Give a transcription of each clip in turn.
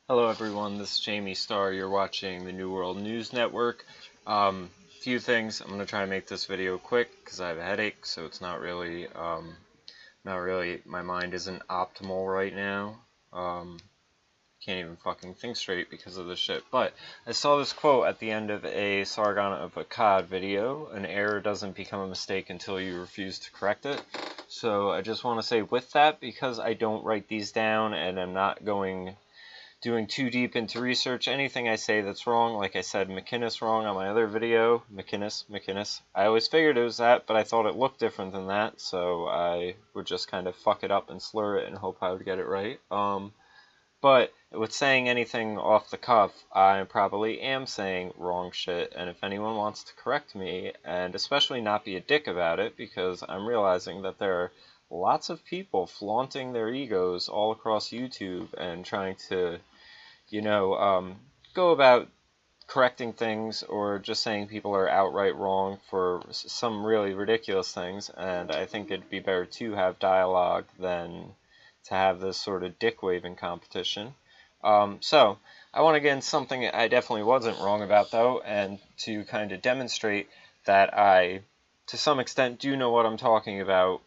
Hello everyone, this is Jamie Starr. You're watching the New World News Network. Few things. I'm going to try to make this video quick because I have a headache, so it's not really, my mind isn't optimal right now. Can't even fucking think straight because of this shit. But I saw this quote at the end of a Sargon of Akkad video: an error doesn't become a mistake until you refuse to correct it. So I just want to say with that, because I don't write these down and I'm not doing too deep into research, anything I say that's wrong, like I said McInnes wrong on my other video, McInnes, I always figured it was that, but I thought it looked different than that, so I would just kind of fuck it up and slur it and hope I would get it right. But with saying anything off the cuff, I probably am saying wrong shit, and if anyone wants to correct me, and especially not be a dick about it, because I'm realizing that there are lots of people flaunting their egos all across YouTube and trying to, go about correcting things or just saying people are outright wrong for some really ridiculous things, and I think it'd be better to have dialogue than to have this sort of dick-waving competition. So, I want to get into something I definitely wasn't wrong about, though, and to kind of demonstrate that I, to some extent, do know what I'm talking about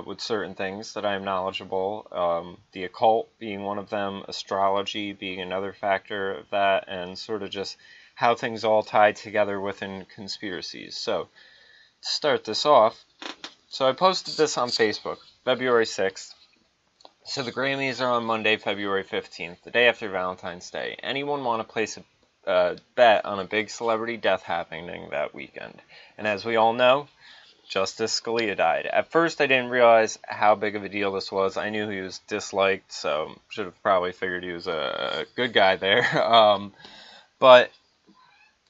with certain things, that I'm knowledgeable, the occult being one of them, astrology being another factor of that, and sort of just how things all tie together within conspiracies. So, to start this off, so I posted this on Facebook, February 6th. So the Grammys are on Monday, February 15th, the day after Valentine's Day. Anyone want to place a bet on a big celebrity death happening that weekend? And as we all know, Justice Scalia died. At first, I didn't realize how big of a deal this was. I knew he was disliked, so should have probably figured he was a good guy there. But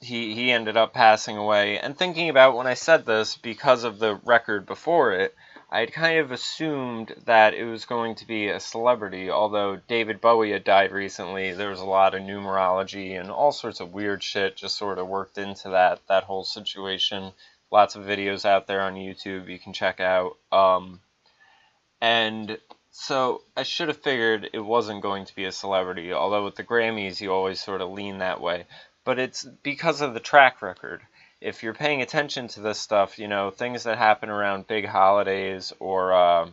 he ended up passing away. And thinking about when I said this, because of the record before it, I'd kind of assumed that it was going to be a celebrity, although David Bowie had died recently. There was a lot of numerology and all sorts of weird shit just sort of worked into that whole situation. Lots of videos out there on YouTube you can check out. And so I should have figured it wasn't going to be a celebrity, although with the Grammys you always sort of lean that way. But it's because of the track record. If you're paying attention to this stuff, things that happen around big holidays or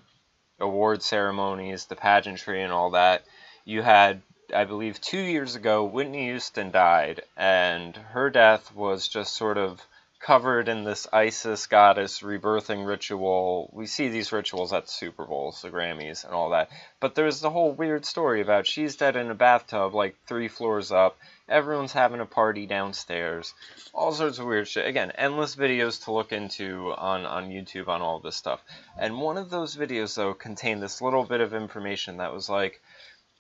award ceremonies, the pageantry and all that, you had, I believe 2 years ago, Whitney Houston died, and her death was just sort of covered in this Isis goddess rebirthing ritual. We see these rituals at the Super Bowls, the Grammys, and all that. But there's the whole weird story about she's dead in a bathtub like 3 floors up. Everyone's having a party downstairs. All sorts of weird shit. Again, endless videos to look into on YouTube on all this stuff. And one of those videos, though, contained this little bit of information that was like,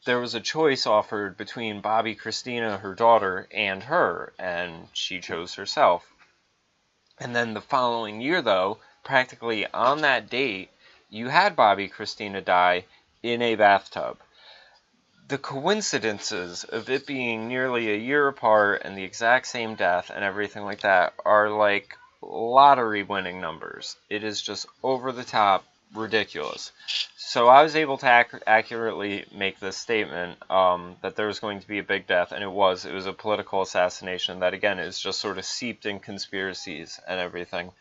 there was a choice offered between Bobby Christina, her daughter, and her, and she chose herself. And then the following year, though, practically on that date, you had Bobby Christina die in a bathtub. The coincidences of it being nearly a year apart and the exact same death and everything like that are like lottery winning numbers. It is just over the top ridiculous. So I was able to accurately make this statement that there was going to be a big death, and it was a political assassination that, again, is just sort of seeped in conspiracies and everything.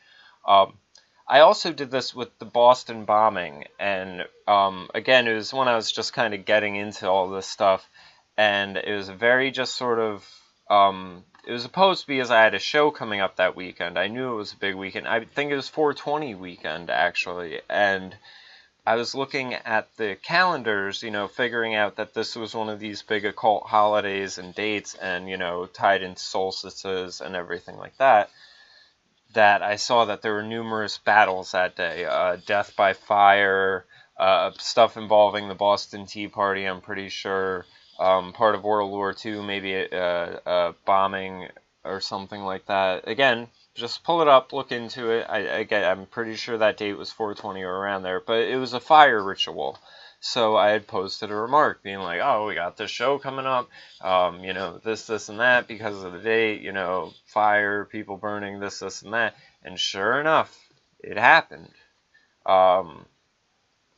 I also did this with the Boston bombing, and again, it was when I was just kind of getting into all this stuff, and it was very just sort of, it was supposed to be as I had a show coming up that weekend. I knew it was a big weekend. I think it was 420 weekend, actually, and I was looking at the calendars, figuring out that this was one of these big occult holidays and dates and, tied into solstices and everything like that, that I saw that there were numerous battles that day. Death by fire, stuff involving the Boston Tea Party, I'm pretty sure, part of World War II, maybe a bombing or something like that. Again, just pull it up, look into it. I'm pretty sure that date was 420 or around there, but it was a fire ritual. So I had posted a remark being like, oh, we got this show coming up, this, and that because of the date, fire, people burning, this, and that. And sure enough, it happened.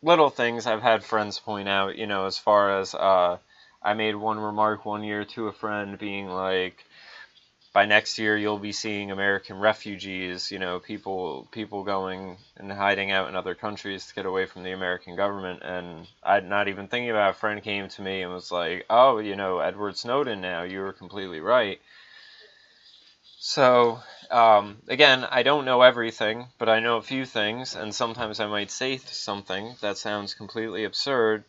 Little things I've had friends point out, as far as I made one remark one year to a friend being like, by next year you'll be seeing American refugees, people going and hiding out in other countries to get away from the American government. And I'd not even thinking about it, a friend came to me and was like, oh, Edward Snowden now, you were completely right. So, again, I don't know everything, but I know a few things, and sometimes I might say something that sounds completely absurd,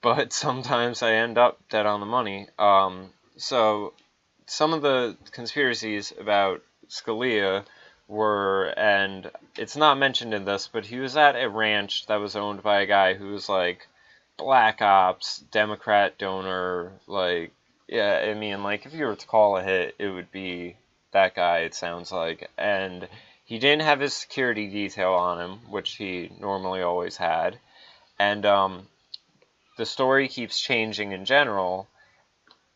but sometimes I end up dead on the money. So some of the conspiracies about Scalia were, and it's not mentioned in this, but he was at a ranch that was owned by a guy who was like Black Ops, Democrat donor, like, yeah, I mean, like, if you were to call a hit, it would be that guy, it sounds like. And he didn't have his security detail on him, which he normally always had. And the story keeps changing in general.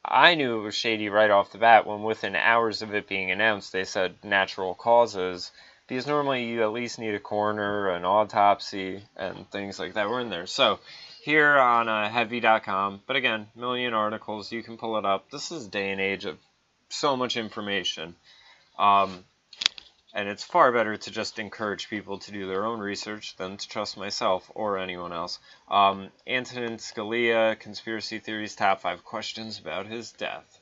I knew it was shady right off the bat when within hours of it being announced they said natural causes, because normally you at least need a coroner, an autopsy, and things like that were in there. So here on heavy.com, but again, million articles, you can pull it up. This is a day and age of so much information. And it's far better to just encourage people to do their own research than to trust myself or anyone else. Antonin Scalia, conspiracy theories, top 5 questions about his death.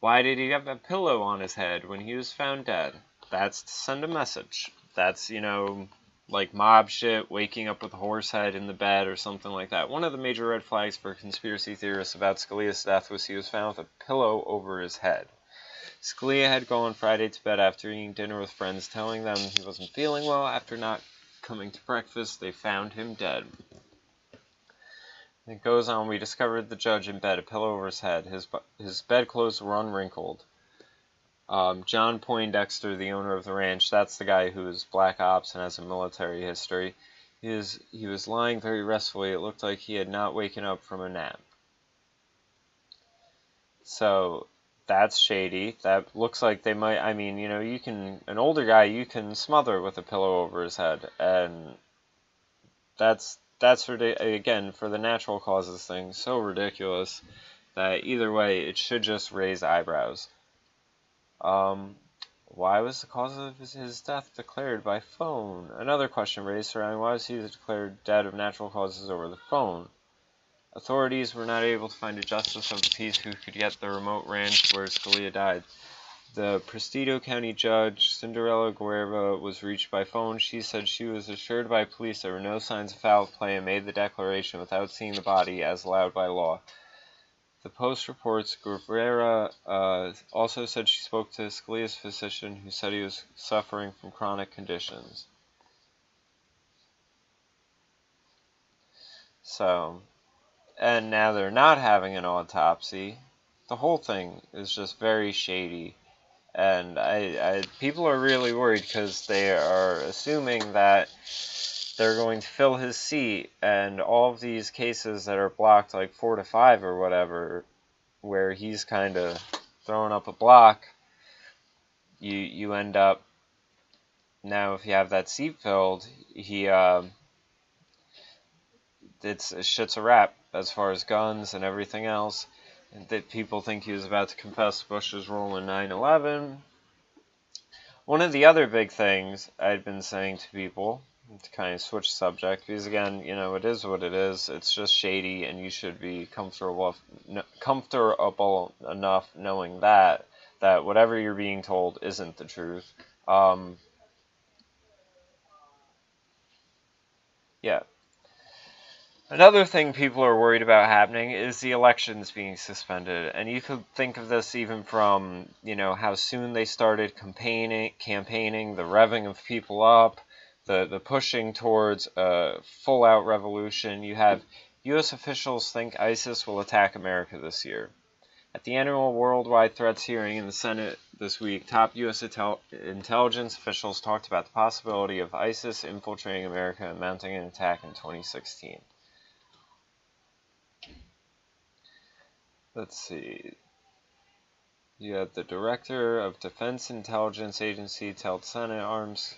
Why did he have a pillow on his head when he was found dead? That's to send a message. That's, like mob shit, waking up with a horse head in the bed or something like that. One of the major red flags for conspiracy theorists about Scalia's death was he was found with a pillow over his head. Scalia had gone Friday to bed after eating dinner with friends, telling them he wasn't feeling well. After not coming to breakfast, they found him dead. It goes on, we discovered the judge in bed, a pillow over his head. His bedclothes were unwrinkled. John Poindexter, the owner of the ranch, that's the guy who is Black Ops and has a military history. He was lying very restfully. It looked like he had not waken up from a nap. So that's shady. That looks like they might, I mean, you can, an older guy, you can smother with a pillow over his head, and that's again, for the natural causes thing, so ridiculous that either way, it should just raise eyebrows. Why was the cause of his death declared by phone? Another question raised surrounding why was he declared dead of natural causes over the phone? Authorities were not able to find a justice of the peace who could get the remote ranch where Scalia died. The Presidio County Judge, Cinderella Guerra, was reached by phone. She said she was assured by police there were no signs of foul play and made the declaration without seeing the body as allowed by law. The Post reports Guerra also said she spoke to Scalia's physician who said he was suffering from chronic conditions. So, and now they're not having an autopsy. The whole thing is just very shady. And people are really worried because they are assuming that they're going to fill his seat, and all of these cases that are blocked, like 4 to 5 or whatever, where he's kind of throwing up a block, you end up, now if you have that seat filled, shit's a wrap as far as guns and everything else. That people think he was about to confess Bush's role in 9/11. One of the other big things I'd been saying to people, to kind of switch subject, because again, it is what it is. It's just shady, and you should be comfortable enough knowing that whatever you're being told isn't the truth. Yeah. Another thing people are worried about happening is the elections being suspended. And you could think of this even from, how soon they started campaigning, the revving of people up, the pushing towards a full-out revolution. You have U.S. officials think ISIS will attack America this year. At the annual Worldwide Threats hearing in the Senate this week, top U.S. intelligence officials talked about the possibility of ISIS infiltrating America and mounting an attack in 2016. Let's see. You have the Director of Defense Intelligence Agency told Senate Arms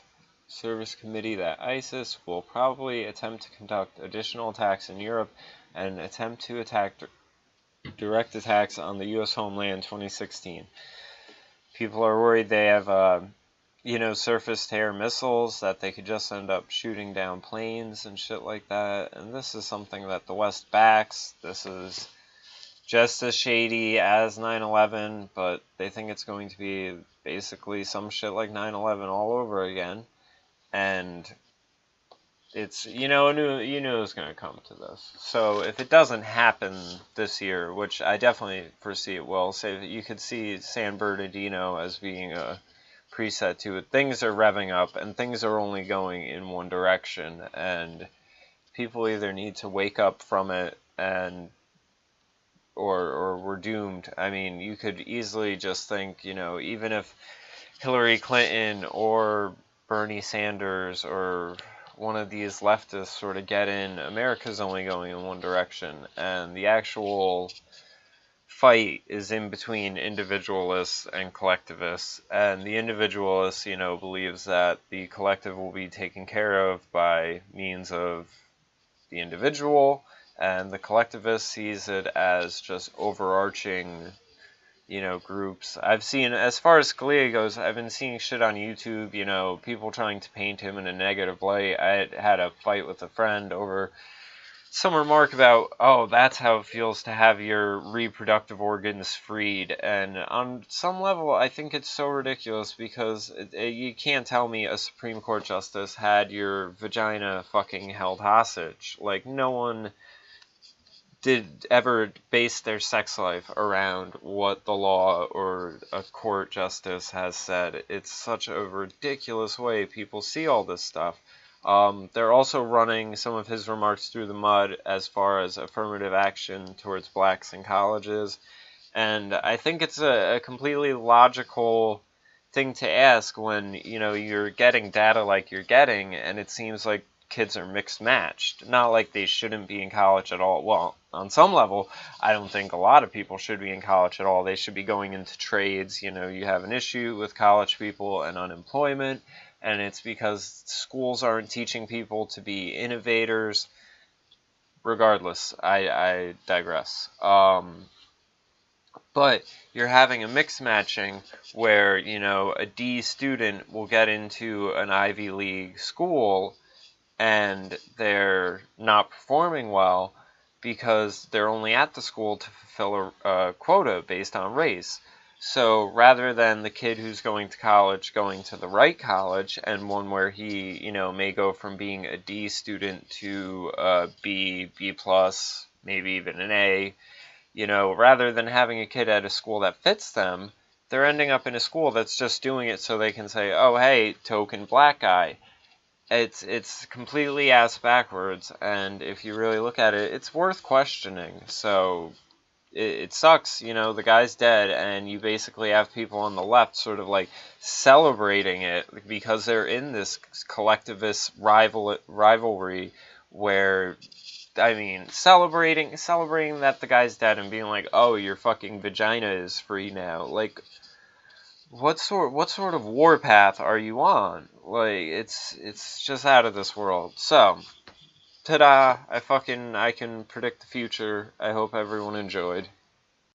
Service Committee that ISIS will probably attempt to conduct additional attacks in Europe and attempt to attack direct attacks on the U.S. homeland 2016. People are worried they have, surface-to-air missiles that they could just end up shooting down planes and shit like that. And this is something that the West backs. This is just as shady as 9/11, but they think it's going to be basically some shit like 9/11 all over again. And it's, you knew it was going to come to this. So if it doesn't happen this year, which I definitely foresee it will, say you could see San Bernardino as being a preset to it. Things are revving up, and things are only going in one direction, and people either need to wake up from it or we're doomed. I mean, you could easily just think, even if Hillary Clinton or Bernie Sanders or one of these leftists sort of get in, America's only going in one direction, and the actual fight is in between individualists and collectivists, and the individualist, believes that the collective will be taken care of by means of the individual, and the collectivist sees it as just overarching groups. I've seen, as far as Scalia goes, I've been seeing shit on YouTube, people trying to paint him in a negative light. I had a fight with a friend over some remark about, oh, that's how it feels to have your reproductive organs freed. And on some level, I think it's so ridiculous because you can't tell me a Supreme Court justice had your vagina fucking held hostage. Like, no one did ever base their sex life around what the law or a court justice has said. It's such a ridiculous way people see all this stuff. They're also running some of his remarks through the mud as far as affirmative action towards blacks in colleges. And I think it's a completely logical thing to ask when, you're getting data like you're getting, and it seems like kids are mixed matched. Not like they shouldn't be in college at all. Well, on some level, I don't think a lot of people should be in college at all. They should be going into trades. You have an issue with college people and unemployment, and it's because schools aren't teaching people to be innovators. Regardless, I digress. But you're having a mix matching where, a D student will get into an Ivy League school and they're not performing well because they're only at the school to fulfill a quota based on race. So rather than the kid who's going to college going to the right college, and one where he, may go from being a D student to a B, B+, maybe even an A, rather than having a kid at a school that fits them, they're ending up in a school that's just doing it so they can say, oh, hey, token black guy. It's completely ass backwards, and if you really look at it, it's worth questioning. So it sucks, the guy's dead, and you basically have people on the left sort of like celebrating it because they're in this collectivist rivalry where, I mean, celebrating that the guy's dead and being like, oh, your fucking vagina is free now. Like, what sort of warpath are you on? Like, it's just out of this world. So, ta-da! I can predict the future. I hope everyone enjoyed.